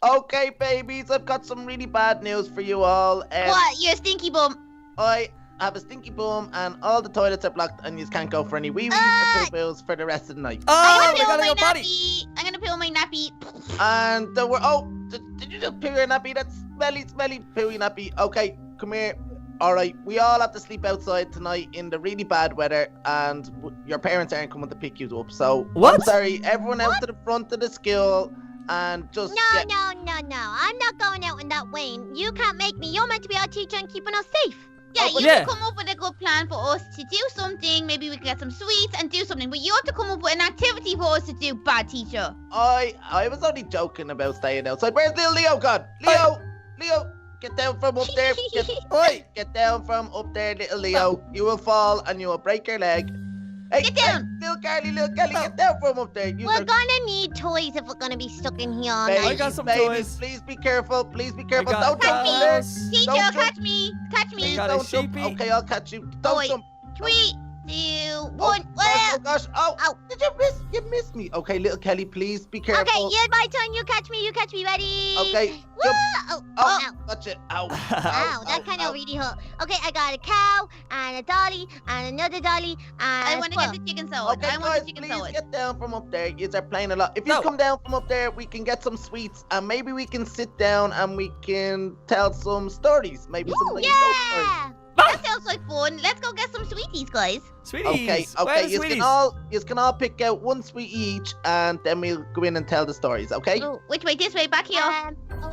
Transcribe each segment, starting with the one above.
Okay, babies, I've got some really bad news for you all. What? You're a stinky bum. I have a stinky boom, and all the toilets are blocked, and you can't go for any wee-wees or poo-poos for the rest of the night. Oh, we gotta go potty. I'm gonna poo my nappy. And did you just poo your nappy? That's smelly poo your nappy. Okay, come here. All right, we all have to sleep outside tonight in the really bad weather, and your parents aren't coming to pick you up. So What? I'm sorry, everyone else to the front of the school, and just No. I'm not going out in that way. You can't make me. You're meant to be our teacher and keeping us safe. Yeah, you yeah. can come up with a good plan for us to do something. Maybe we can get some sweets and do something. But you have to come up with an activity for us to do, bad teacher. I was only joking about staying outside. Where's little Leo gone? Leo, get down from up there. Get down from up there, little Leo. You will fall and you will break your leg. Hey, Get down. Little Kelly, get down from up there. We're gonna need toys if we're gonna be stuck in here all Babies, night. I got some babies, toys. please be careful. Please be careful. got Don't jump in there. those. Teacher, Don't catch me. Catch me. I got a Don't jump. sheepy. Okay, I'll catch you. Don't Wait. jump. 3, 2, 1. Oh gosh. Oh, Ow. did you miss? You missed me. Okay, little Kelly, please be careful. Okay, it's my turn. You catch me. Ready? Okay. Woo! Jump. Oh, Oh, gotcha. Ow. ow, that kind of really hurt. Okay, I got a cow and a dolly and another dolly and I a want to squirrel. get the chicken salad. Okay, I want guys, the chicken please salad. get down from up there. You are playing a lot. If you No. come down from up there, we can get some sweets, and maybe we can sit down and we can tell some stories. Maybe some nice ghost stories. Yeah! That sounds like fun. Let's go get some sweeties, guys. Sweeties. Okay. Where are the You sweeties? can all pick out one sweetie each, and then we'll go in and tell the stories. Okay? Oh, which way? This way? Back here?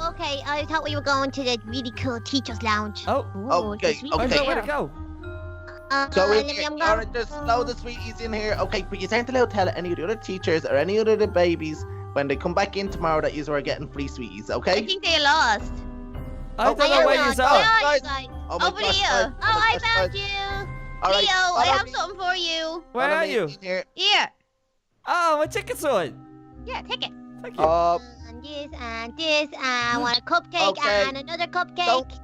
Okay. I thought we were going to the really cool teacher's lounge. Oh, Ooh, okay, the sweet I okay. know where to go. Go in let me- here. I'm All right, there's loads of sweeties in here. Okay, but you aren't allowed to tell any of the other teachers or any other the babies when they come back in tomorrow that you are getting free sweeties. I Okay? think they lost. I don't Okay, know where I'm you not. are. Guys. Guys. Oh my Over gosh, here. guys. Oh, I my gosh, found guys. you. All right, Leo, I follow have me. something for you. Where Follow are me you? in here. Here. Oh, my chicken sword. Yeah, take it. Thank you. And this and this. I want a cupcake Okay. and another cupcake.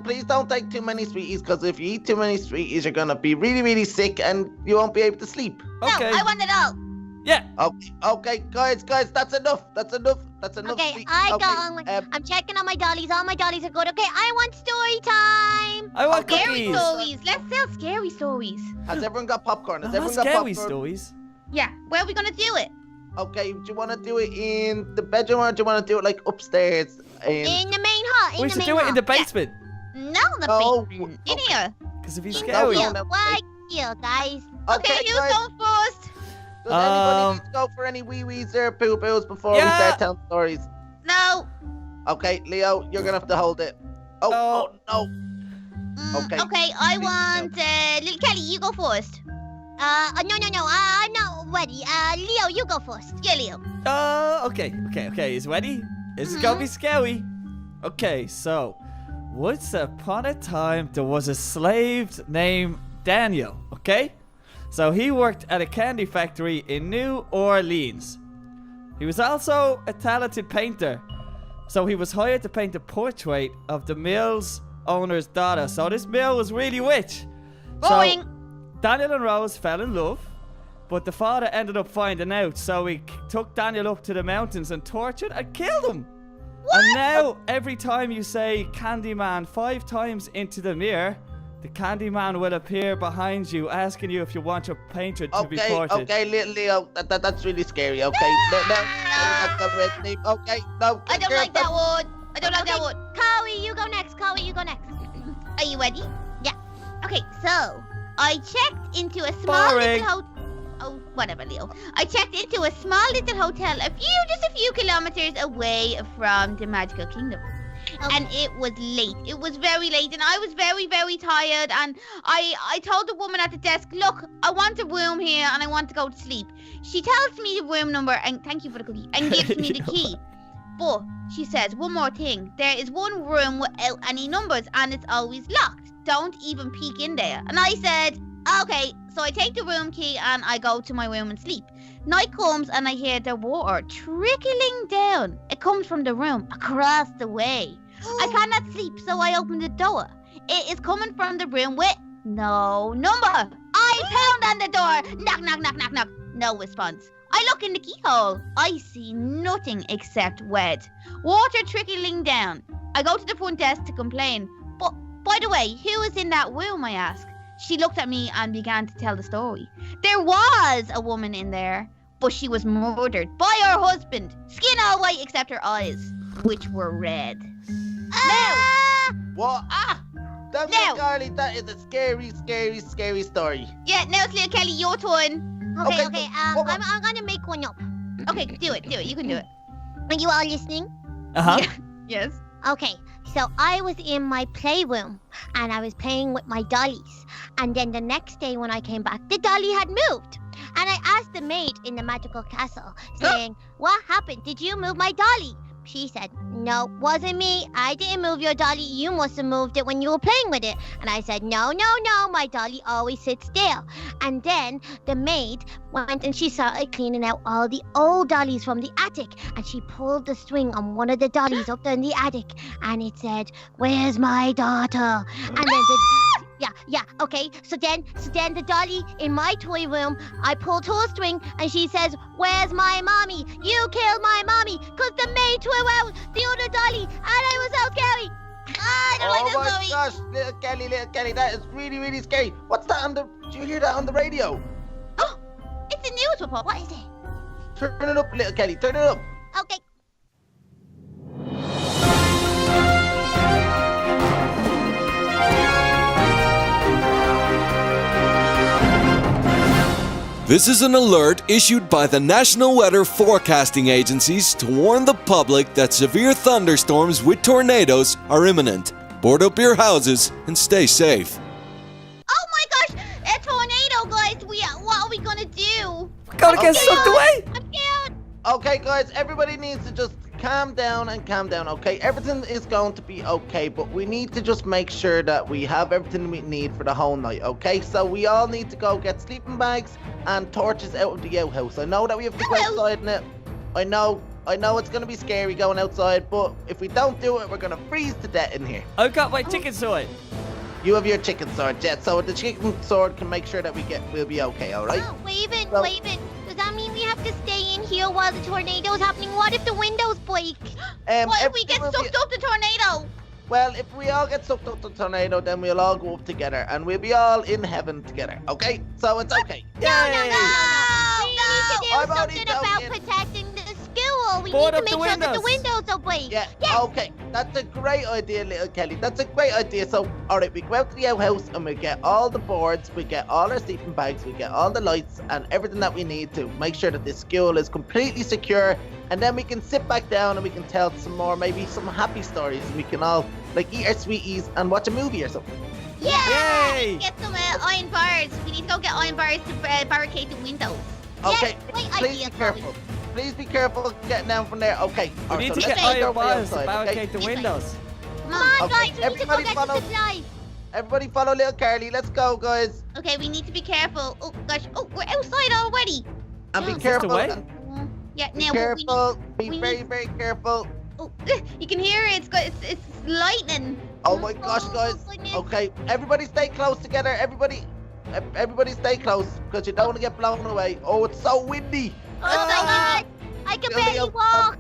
Please don't take too many sweeties, because if you eat too many sweeties, you're gonna be really, really sick, and you won't be able to sleep. Okay. No, I want it all. Yeah. Okay, guys, that's enough. That's enough. Okay, sweet- I okay, got. I'm checking on my dollies. All my dollies are good. Okay, I want story time. I want Scary cookies. stories. Let's tell scary stories. Has everyone got popcorn? Has Not everyone got scary popcorn? stories. Yeah, where are we gonna do it? Okay, do you want to do it in the bedroom, or do you want to do it like upstairs? In the main hall. We should do it in the basement. No, the Oh, basement. In here. Because if he's In scary. No, here. no. Right here, guys. Okay, who's guys, going first? does anybody need to go for any wee-wees or poo-poos before we Yeah. start telling stories? No. Okay, Leo, you're gonna have to hold it. Oh no. Okay. Okay, I want little Kelly. You go first. No. I'm not ready. Leo, you go first. Yeah, Leo. Okay. Is ready? Is it gonna be scary? Okay, so once upon a time there was a slave named Daniel. Okay, so he worked at a candy factory in New Orleans. He was also a talented painter, so he was hired to paint a portrait of the mill's owner's daughter. So this mill was really rich. Boring. So Daniel and Rose fell in love, but the father ended up finding out, so he took Daniel up to the mountains and tortured and killed him. And now, every time you say Candyman 5 times into the mirror, the Candyman will appear behind you, asking you if you want your painter to be portrait. Okay, little Leo, that's really scary. Okay, no, okay, no. I don't like that one. I don't like that Okay. one. Chloe, you go next. Are you ready? Yeah. Okay, so I checked into a small Boring. little hotel. Oh, whatever, Leo. I checked into a small little hotel just a few kilometers away from the magical kingdom. And it was late. It was very late, and I was very, very tired. And I told the woman at the desk, look, I want a room here, and I want to go to sleep. She tells me the room number, and thank you for the cookie, and gives me the key. But she says one more thing. There is one room without any numbers, and it's always locked. Don't even peek in there. And I said, okay. So I take the room key and I go to my room and sleep. Night comes and I hear the water trickling down. It comes from the room across the way. I cannot sleep, so I open the door. It is coming from the room with no number. I pound on the door. Knock, knock, knock, knock, knock. No response. I look in the keyhole. I see nothing except wet. Water trickling down. I go to the front desk to complain. But, by the way, who is in that room, I ask. She looked at me and began to tell the story. There was a woman in there, but she was murdered by her husband. Skin all white except her eyes, which were red. What? That's Now. Carly. That is a scary, scary, scary story. Yeah, now it's Little Kelly, your turn. Okay, Okay, I'm what- gonna make one up. Okay, do it. You can do it. Are you all listening? Uh-huh. Yes. Okay, so I was in my playroom and I was playing with my dollies. And then the next day when I came back, the dolly had moved. And I asked the maid in the magical castle, saying, "What happened? Did you move my dolly?" She said, "No, wasn't me. I didn't move your dolly. You must have moved it when you were playing with it." And I said, "No, my dolly always sits still." And then the maid went and she started cleaning out all the old dollies from the attic. And she pulled the string on one of the dollies up there in the attic. And it said, "Where's my daughter?" And then okay. So then the dolly in my toy room, I pulled her string and she says, "Where's my mommy? You killed my mommy, 'cause the maid threw out the other dolly." And I was so scary. I don't like Oh this my story. gosh, Little Kelly, that is really, really scary. What's that on the? Did you hear that on the radio? It's the news report. What is it? Turn it up, Little Kelly. Turn it up. Okay. This is an alert issued by the National Weather Forecasting Agencies to warn the public that severe thunderstorms with tornadoes are imminent. Board up your houses and stay safe. Oh my gosh, a tornado, guys. What are we gonna do? Gotta get Okay. sucked away. I'm scared. Okay, guys, everybody needs to just calm down, okay? Everything is going to be okay, but we need to just make sure that we have everything we need for the whole night, okay? So we all need to go get sleeping bags and torches out of the outhouse. I know that we have to go outside in it. I know it's going to be scary going outside, but if we don't do it, we're going to freeze to death in here. I've got my chicken sword. You have your chicken sword, Jet, so the chicken sword can make sure that we'll be okay, alright? Oh, Raven, Well- does that mean we have to stay in here while the tornado is happening? What if the windows break? What if we get everything will be- sucked up the tornado? Well, if we all get sucked up the tornado, then we'll all go up together, and we'll be all in heaven together, okay? So it's okay. Yay! We need to do I'm only something about joking. protecting the school. We Board need to up make the sure that the windows. windows don't break. Yeah, Yes. okay. That's a great idea, Little Kelly. That's a great idea. So, alright, we go out to the outhouse and we get all the boards, we get all our sleeping bags, we get all the lights and everything that we need to make sure that this school is completely secure. And then we can sit back down and we can tell maybe some happy stories, and we can all, eat our sweeties and watch a movie or something. Yeah. Yay! Get some iron bars. We need to go get iron bars to barricade the windows. Okay, great please idea, be careful. Please be careful getting down from there. Okay. We alright, need so to let's get make our iron way bars to outside, okay? barricade the windows. Come on, Okay, guys. We need to go everybody get follow- the supplies. Everybody follow Little Carly. Let's go, guys. Okay, we need to be careful. Oh gosh. Oh, we're outside already. And be Yeah. careful. away? and Yeah. Be Now careful. Be we very, need- very careful. Oh, you can hear it. It's lightning. Oh my gosh, guys. goodness. Okay, everybody stay close together. Everybody stay close because you don't want to get blown away. Oh, it's so windy. Oh my God. I can Billy, barely walk.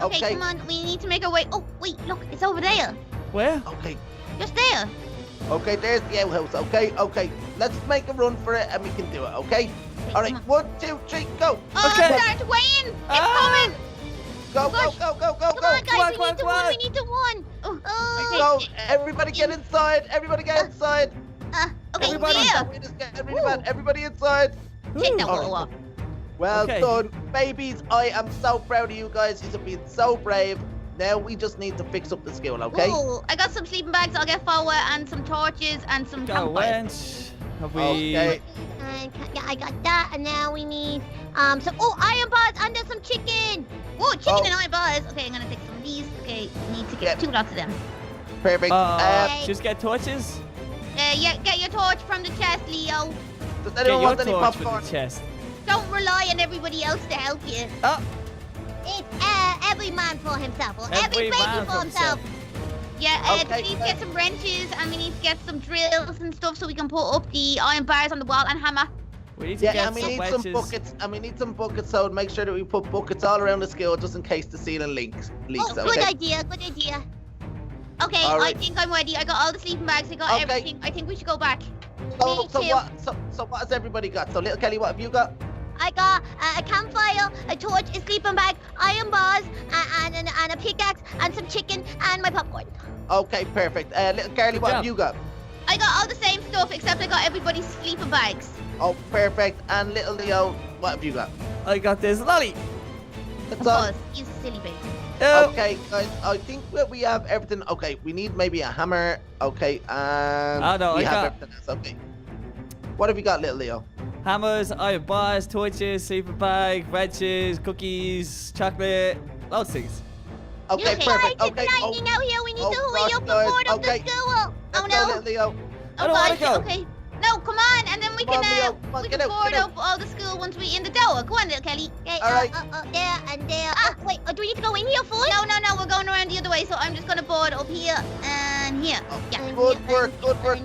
Okay, Okay, come on. We need to make our way. Oh, wait. Look, it's over there. Where? okay, Just there. okay. There's the outhouse. Okay. Let's make a run for it and we can do it. Okay. All right. come 1, 2, 3, go. Oh, Okay. I'm starting to weigh in. It's Ah! coming. Go, gosh. go. Come on, guys. Come on, we come on, need to come run. on. We need to run. Go. Everybody get inside. Everybody get inside. Okay, Everybody- yeah. Wait, it's getting really bad. Everybody inside. Take that Ooh. wall off. Well Okay. done, babies. I am so proud of you guys. You've been so brave. Now we just need to fix up the school, okay? Ooh, I got some sleeping bags. I'll get forward and some torches and some Go, campfires. wench. Have we... Okay. And yeah, I got that. And now we need iron bars and there's some chicken. Oh, chicken Oh. and iron bars. Okay, I'm gonna take some of these. Okay, need to get Yep. 2 lots of them. Perfect. Just get torches? Yeah, get your torch from the chest, Leo. Does Get anyone your want any torch popcorn? with the chest. Don't rely on everybody else to help you. Oh, It's every man for himself, or every Every baby man for for himself. Yeah, Okay, we need to get some wrenches and we need to get some drills and stuff so we can put up the iron bars on the wall and hammer. We need to Yeah, get and we some need wedges. some buckets. And we need some buckets. So make sure that we put buckets all around the school just in case the ceiling leaks. Oh, good Okay. idea, good idea. Okay, All I right. think I'm ready. I got all the sleeping bags. I got Okay. everything. I think we should go back. So, Me so too. what? So what has everybody got? So little Kelly, what have you got? I got a campfire, a torch, a sleeping bag, iron bars, and a pickaxe, and some chicken, and my popcorn. Okay, perfect. Little Carly, what have you got? I got all the same stuff except I got everybody's sleeping bags. Oh, perfect. And little Leo, what have you got? I got this lolly. That's Of all. course, he's a silly baby. Oh. Okay, guys, I think that we have everything. Okay, we need maybe a hammer. Okay, and Oh, no, we I have got- everything else. Okay. What have you got, little Leo? Hammers, iron bars, torches, sleeping bag, wedges, cookies, chocolate, loads of things. Okay, You guys, perfect. it's Okay. lightning out here. We need oh, to hurry gosh, up and guys, board up okay. the school. Oh Let's go, no. little Leo. I don't wanna gosh, go. okay. No, come on, and then we Come can on, Leo. Come on, we get can out, board get out. up all the school once we in the door. Go on, little Kelly. Okay, All right. there and there. Wait, do we need to go in here first? No, we're going around the other way, so I'm just gonna board up here and here. Yeah. Good work,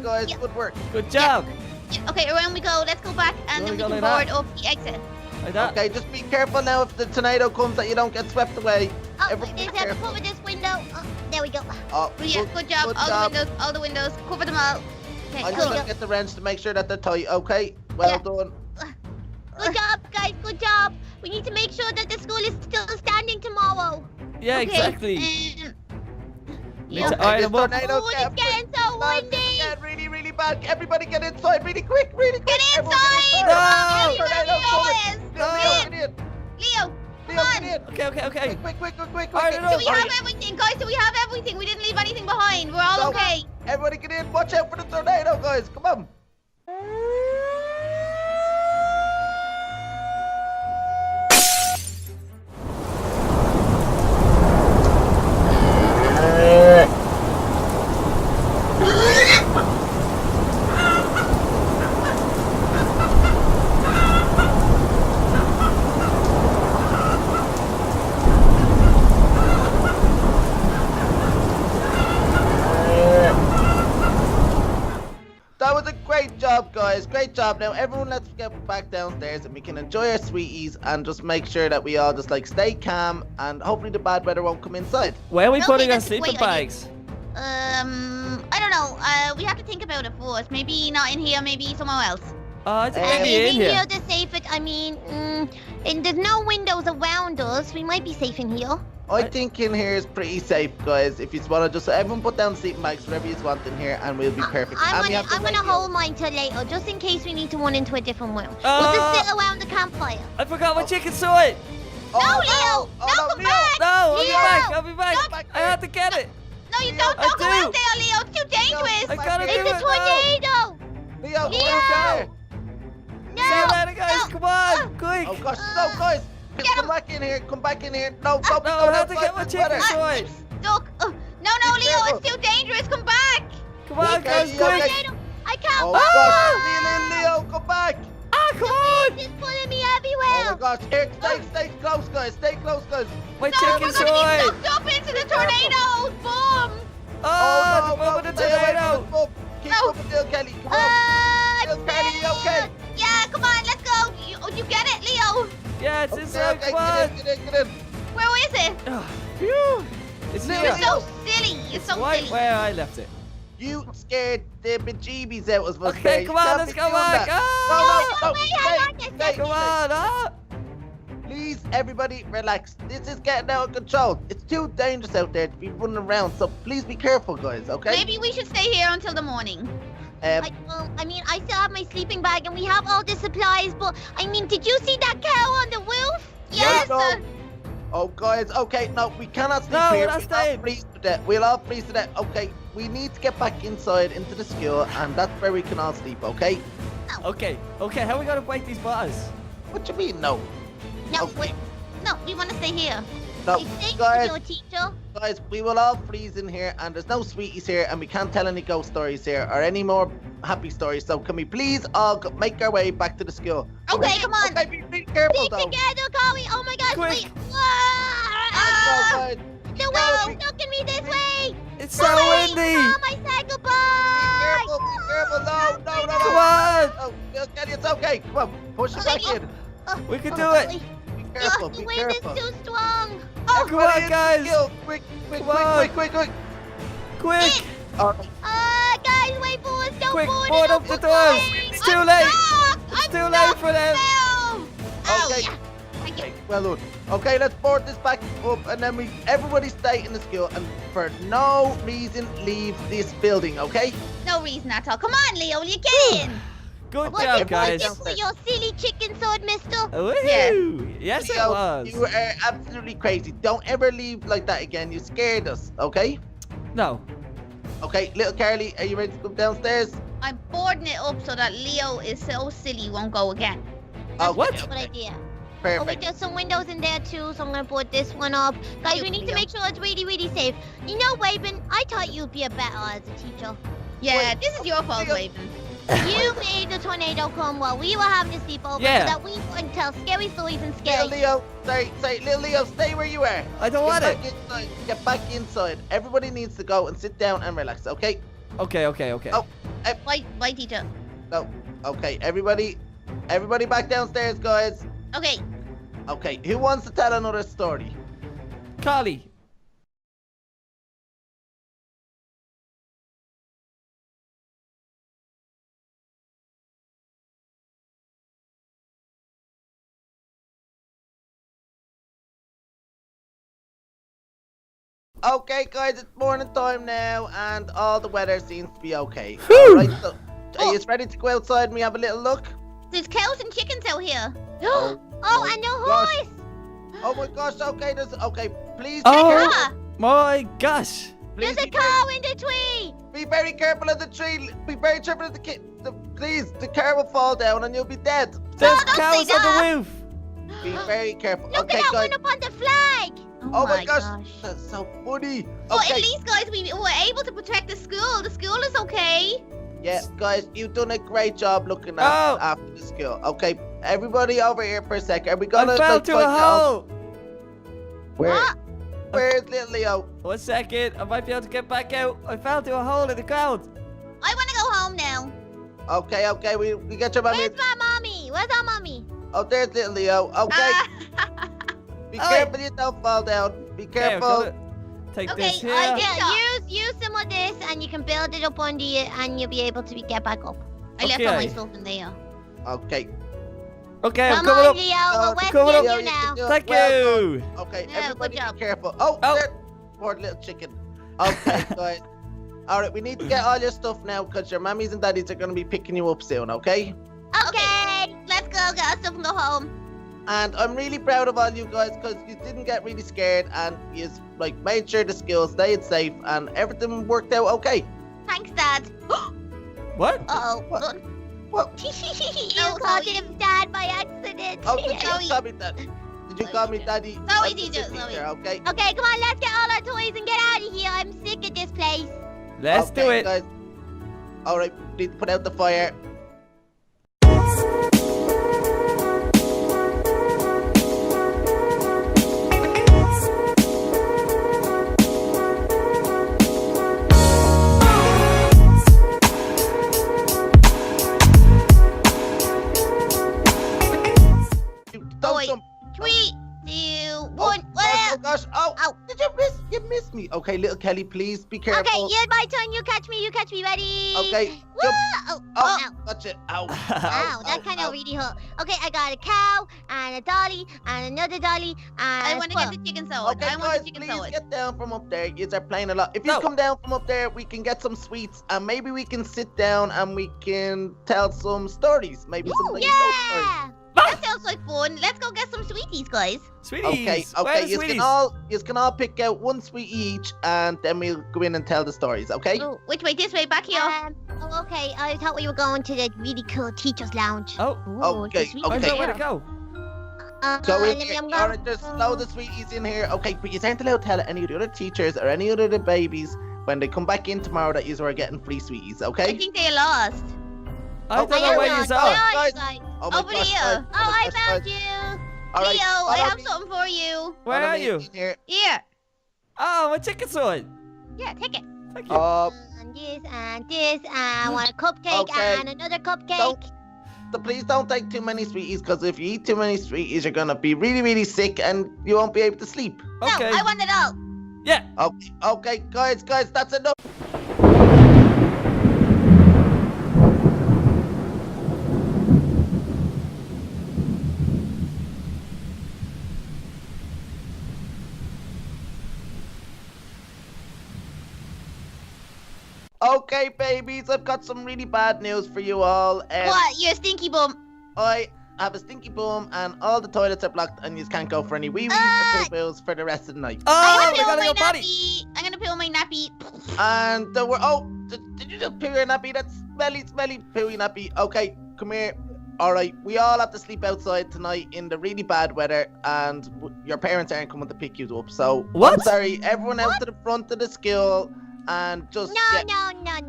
guys. Yeah. Good work. Good job. Yeah, okay, around we go. Let's go back, and You then we wanna can go like board up the exit. Like that. Okay, just be careful now if the tornado comes that you don't get swept away. Oh, Everyone wait, be there's a careful. cover this window. Oh, there we go. Oh, Oh, yeah, good job. All the windows, cover them all. Okay, I'm cool. just gonna get the wrench to make sure that they're tight. Okay, well Yeah. done. Good job, guys. Good job. We need to make sure that the school is still standing tomorrow. Yeah, Okay, exactly. Yeah. Need to Okay, iron this them up. tornado's Oh, it's getting so windy. Really, really bad. Everybody get inside, really quick, really quick. Get Everyone inside! No! Come on, Tornado's coming. Leo, Leo, get in. Leo, come Leo, on. get in. Okay, okay. Quick. Iron it Do up. we have everything, guys? Do we have everything? We didn't leave anything behind. We're all No. okay. Everybody get in. Watch out for the tornado, guys. Come on. That was a great job, guys. Great job. Now, everyone, let's get back downstairs and we can enjoy our sweeties and just make sure that we all just like stay calm and hopefully the bad weather won't come inside. Where are we Okay, putting our that's a sleeping great idea. bags? I don't know. We have to think about it first. Maybe not in here. Maybe somewhere else. I think Hey. maybe in here. the safest. I mean, and there's no windows around us. We might be safe in here. I think in here is pretty safe, guys. If you want to just everyone put down sleeping bags, whatever you want in here, and we'll be perfect. And we have the I'm gonna radio. hold mine till later, just in case we need to run into a different room. We'll Uh, just sit around the campfire. I forgot my chicken sword. Oh, No, Leo! Oh, No, no, come Leo! back! No, I'll be Leo! back. I'll be back. Come back I here. have to get it. No, you Leo, don't. I Don't go do. out there, Leo. It's too dangerous. I gotta do It's a it now. tornado! Leo, Leo! come No! See you later, guys. No. Come on, quick. Oh gosh, no, guys! Get Come him. back in here! Come back in here! No, don't be No, going I have to outside get my this chicken weather. sword. Stuck. No, Leo. It's too dangerous. Come back. Come on, Okay, guys, you quick. okay? I can't Oh walk! gosh, Leo, come back! Ah, come on. It's pulling me Oh everywhere! my gosh, here, stay close, guys, stay close, guys. My No, chicken we're gonna get sword. sucked up into the tornado. Boom. Oh, the moment of the stay away from tornado. the book. Keep No. up with Little Kelly, come on. Little Kelly, you okay? Yeah, come on. Let's go. You get it, Leo. Yeah, it's Okay, inside. okay, Come on. get in. Where is it? Ah, phew. It's Leo. here. You're so silly. You're It's so right silly. where I left it. You scared the bejeebies out of us. Okay, there. come You on, can't let's be go doing back. that. Ah, No, wait, I want this. stay. come on. Ah. Please, everybody, relax. This is getting out of control. It's too dangerous out there to be running around, so please be careful, guys, okay? Maybe we should stay here until the morning. I mean, I still have my sleeping bag and we have all the supplies, but I mean, did you see that cow on the roof? Yes. no. Oh, guys, okay, no, we cannot sleep No, here. we're not We'll all staying. freeze to death. We'll all freeze to death. Okay, we need to get back inside into the school, and that's where we can all sleep, okay? Okay, how are we gonna break these bars? What you mean, no? No, Okay. no, we want to stay here. No, I think guys, your teacher. guys, we will all freeze in here, and there's no sweeties here, and we can't tell any ghost stories here, or any more happy stories, so can we please all make our way back to the school? Okay, come on. Okay, be careful, Be though. together, Chloe! Oh my gosh, Quick. wait! Let's Ah! go, guys. The wind is sucking me this way! It's so Chloe, windy. Mom, I said goodbye! Be careful, no. Come on. Oh, LittleKelly, it's okay. Come on, push it back in. We can do it. Be careful, The be wind is careful. too strong. Come on, guys. Quick, Come on. quick. Quick. All right. Guys, wait for us. Don't Quick, board board it up the doors. It's too late. It's too late for them. Okay. Okay, well done. Okay, let's board this back up, and then everybody stay in the school, and for no reason leave this building. Okay? No reason at all. Come on, Leo, you get in. Good Was job, it guys. this for your silly chicken sword, mister? Woohoo. Yes, it Leo, was. you are absolutely crazy. Don't ever leave like that again. You scared us. Okay? No. Okay, little Carly, are you ready to go downstairs? I'm boarding it up so that Leo is so silly won't go again. What? Good idea. Oh, Perfect. wait, there's some windows in there too, so I'm gonna board this one up. Guys, we need to make sure it's really, really safe. You know, Waven, I thought you'd be a better as a teacher. Yeah, Wait, this is your fault, Leo. Raven. You made the tornado come while we were having a sleepover Yeah. so that we wouldn't tell scary stories and Little scary. Leo, sorry, little Leo, stay where you are. I don't want Get it. back inside. Get back inside. Everybody needs to go and sit down and relax, okay? Okay. Oh. Bye, teacher. No. Okay, everybody back downstairs, guys. Okay. Okay, who wants to tell another story? Carly. Okay, guys, it's morning time now, and all the weather seems to be okay. Whew. All right, so are you ready to go outside and we have a little look? There's cows and chickens out here. Oh, and the gosh. horse! Oh my gosh, okay, please be Oh. careful. Ah, My gosh. Please There's a be very, cow in the tree! be very careful of the tree. Be very careful of the kid. Please, the car will fall down and you'll be dead. There's don't say cows on that. the roof. Be very careful. Look Okay, at that guys. one up on the flag! Oh my gosh, that's so funny. Well, at Okay, least, guys, we were able to protect the school. The school is okay. yeah, guys, you've done a great job looking Oh. after the school. Okay, everybody over here for a sec. Are we I gonna fell like, to a find out hole. Where? Where's little Leo? 1 second. I might be able to get back out. I fell to a hole in the ground. I want to go home now. Okay, we get your mommy. Where's my mommy? Where's our mommy? Oh, there's little Leo. Okay, Ah. be Oh, careful you don't fall down. Be Okay, I'm careful. gonna take Okay, this here. I Yeah, use some of this and you can build it up under you and you'll be able to get back up. I left all my Okay. stuff in there. Okay. Okay, I'm Come coming on, up. Leo, Oh, we're come on up. rescuing Leo, you you can now. do it. Thank Well you. done. Okay, Yeah, everybody good job. be careful. Oh, Oh. there. Poor little chicken. Okay, guys. All right, we need to get all your stuff now because your mammies and daddies are going to be picking you up soon, okay? Okay. Let's go get our stuff and go home. And I'm really proud of all you guys because you didn't get really scared and you like made sure the school stayed safe and everything worked out okay. Thanks, Dad. What? Uh-oh. What? You called him dad by accident. Oh, did you Sorry. call me that? Did you call me daddy? Sorry, I'm the teacher, teacher, sorry. okay? Okay, come on, let's get all our toys and get out of here. I'm sick of this place. Let's do Okay, it. guys. All right, need to put out the fire. Oh, wait. Don't 3, 2, 1. Oh Well, gosh! Oh, Ow. did you miss? You missed me. Okay, little Kelly, please be careful. Okay, it's my turn. You catch me. You catch me. Ready? Okay, Woo! jump. Oh, Oh, ow. touch it. Ow. Ow, that kind of really hurt. Okay, I got a cow and a dolly and another dolly and I a want to get squirrel. the chicken salad. Okay, I want guys, the chicken please salad. get down from up there. You are playing a lot. If you No. come down from up there, we can get some sweets and maybe we can sit down and we can tell some stories. Maybe some like, ghost stories. Yeah. That sounds like fun. Let's go get some sweeties, guys. Sweeties. Okay, Where are okay. the You sweeties? can all pick out one sweet each, and then we'll go in and tell the stories. Okay? Oh, which way? This way? Back here? Okay. I thought we were going to the really cool teacher's lounge. Oh, Ooh, Okay, the sweet I okay. know where to go. Go in let me- here. I'm All going- right, there's loads of sweeties in here. Okay, but you aren't allowed to tell any of the other teachers or any other the babies when they come back in tomorrow that you are getting free sweeties. I Okay? think they lost. I don't know I where am you not. are. Where are Guys. guys. Oh my Over gosh, here. guys. Oh, my I gosh, found guys. you. All right, Leo, I follow have me. something for you. Where Follow are me you? in Here. Here. Oh, my chicken sword. Yeah, take it. Thank you. Uh, And this and this and I want a cupcake Okay. and another cupcake. please don't take too many sweeties, because if you eat too many sweeties, you're gonna be really, really sick, and you won't be able to sleep. Okay. No, I want it all. Yeah. Okay, guys, that's enough. Okay, babies, I've got some really bad news for you all. What? You're a stinky bum. I have a stinky bum, and all the toilets are blocked, and you can't go for any wee-wees or poo-poos for the rest of the night. Oh, we I'm gotta gonna go poo on my potty. nappy. I'm gonna poo on my nappy. And did you just poo your nappy? That's smelly pooey nappy. Okay, come here. All right, we all have to sleep outside tonight in the really bad weather, and your parents aren't coming to pick you up. So What? I'm sorry, everyone out to the front of the school, and just No.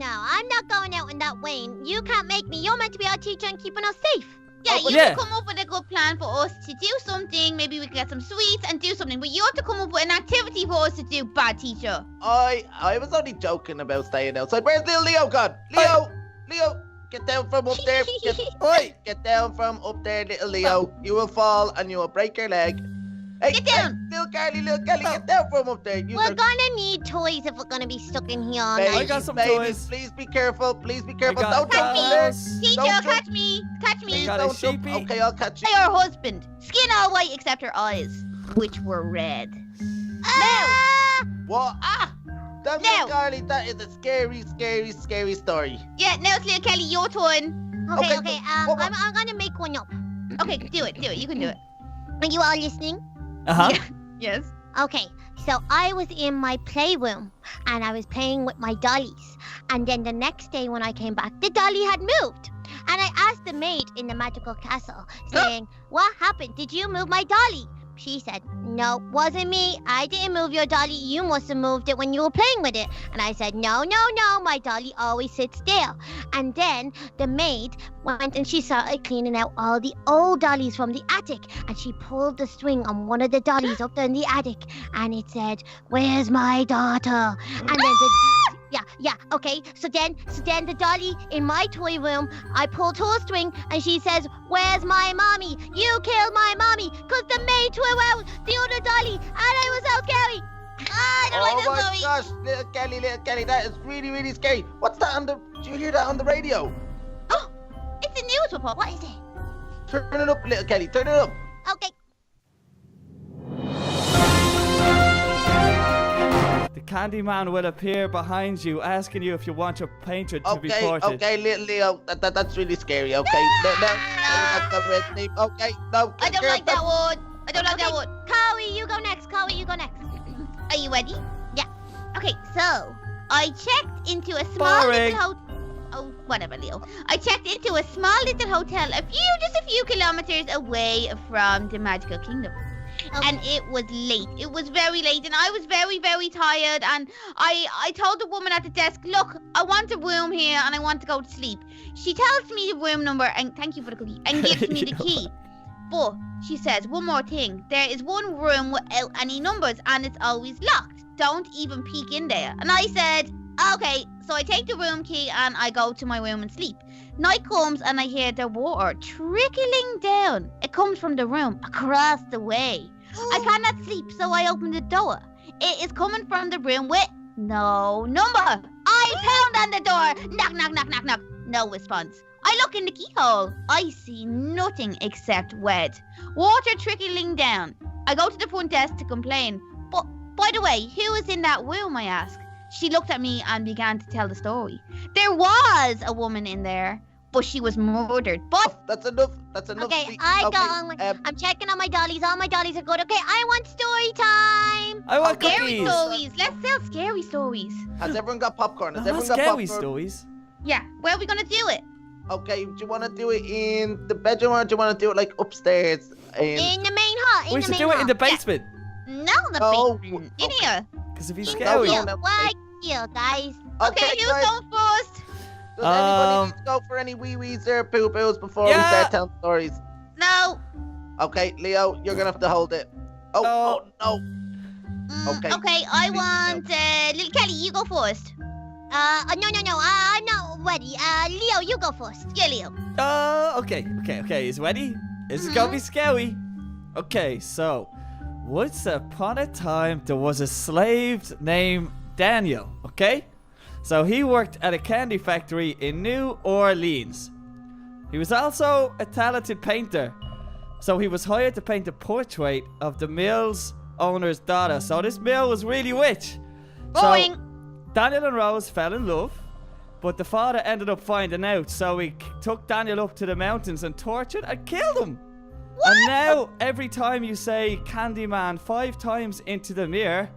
I'm not going out in that way. You can't make me. You're meant to be our teacher and keeping us safe. Yeah, you Yeah. can come up with a good plan for us to do something. Maybe we can get some sweets and do something. But you have to come up with an activity for us to do, bad teacher. I was only joking about staying outside. Where's little Leo gone? Leo, get down from up there. Get down from up there, little Leo. You will fall and you will break your leg. Hey, Get down. Hey, little Kelly, get down from up there. We're gonna need toys if we're gonna be stuck in here all Babies, I night. got some babies, toys. Please be careful. Please be I careful. got Don't jump in there. Teacher, Don't jump. catch me. Catch me. Please got a don't jump. sheepy. Okay, I'll catch you. Your husband. Skin all white except her eyes, which were red. What? That's No. Carly. That is a scary story. Yeah, now it's little Kelly, your turn. Okay, Okay. what- I'm gonna make one up. Okay, do it. You can do it. Are you all listening? Uh-huh. Yes. Okay, so I was in my playroom and I was playing with my dollies. And then the next day when I came back, the dolly had moved. And I asked the maid in the magical castle, saying, "What happened? Did you move my dolly?" She said, "No, wasn't me. I didn't move your dolly. You must have moved it when you were playing with it." And I said, No, my dolly always sits still. And then the maid went and she started cleaning out all the old dollies from the attic. And she pulled the string on one of the dollies up there in the attic. And it said, "Where's my daughter?" And then okay. So then the dolly in my toy room, I pulled her string and she says, "Where's my mommy? You killed my mommy." Because the maid threw out the other dolly and it was so scary. I don't like Oh this my story. gosh, little Kelly, that is really scary. What's that on the? Did you hear that on the radio? It's a news report. What is it? Turn it up, little Kelly. Turn it up. Okay. The Candyman will appear behind you, asking you if you want your painter to be ported. Okay, little Leo, that's really scary. Okay, no, that's the red name. Okay, no. I don't like that one. I don't like that one. Chloe, you go next. Are you ready? Yeah. Okay, so I checked into a small Boring. little hotel. Oh, whatever, Leo. I checked into a small little hotel just a few kilometers away from the magical kingdom. Okay. And it was late. It was very late, and I was very, very tired. And I told the woman at the desk, "Look, I want a room here, and I want to go to sleep." She tells me the room number, and thank you for the cookie, and gives me the key. But she says one more thing. There is one room without any numbers, and it's always locked. Don't even peek in there. And I said, okay. So I take the room key and I go to my room and sleep. Night comes and I hear the water trickling down. It comes from the room across the way. I cannot sleep, so I open the door. It is coming from the room with no number. I pound on the door. Knock, knock, knock, knock, knock. No response. I look in the keyhole. I see nothing except wet. Water trickling down. I go to the front desk to complain. But, by the way, who is in that room, I ask. She looked at me and began to tell the story. There was a woman in there, but she was murdered. But That's enough. Okay, Sweet. I Okay, got on. I'm checking on my dollies. All my dollies are good. Okay, I want story time. I want scary cookies. stories. Let's tell scary stories. Has everyone got popcorn? Has I want everyone got scary popcorn? stories. Yeah, where are we gonna do it? Okay, do you want to do it in the bedroom or do you want to do it like upstairs? In the main hall. We should do it in the basement. No, the Oh, basement. In okay. here. Because if he's In scary. here. no. Why here, guys? Okay, who's guys, going first? does anybody need to go for any wee-wees or poo-poos before we Yeah. start telling stories? No. Okay, Leo, you're going to have to hold it. Oh, no. Okay. Okay, I Please, want little Kelly. You go first. No. I'm not ready. Leo, you go first. Yeah, Leo. Okay. Is ready? Is it gonna be scary? Okay, so once upon a time there was a slave named Daniel. Okay, so he worked at a candy factory in New Orleans. He was also a talented painter, so he was hired to paint a portrait of the mill's owner's daughter. So this mill was really rich. Boring. So Daniel and Rose fell in love, but the father ended up finding out, so he took Daniel up to the mountains and tortured and killed him. What? And now, every time you say Candyman 5 times into the mirror,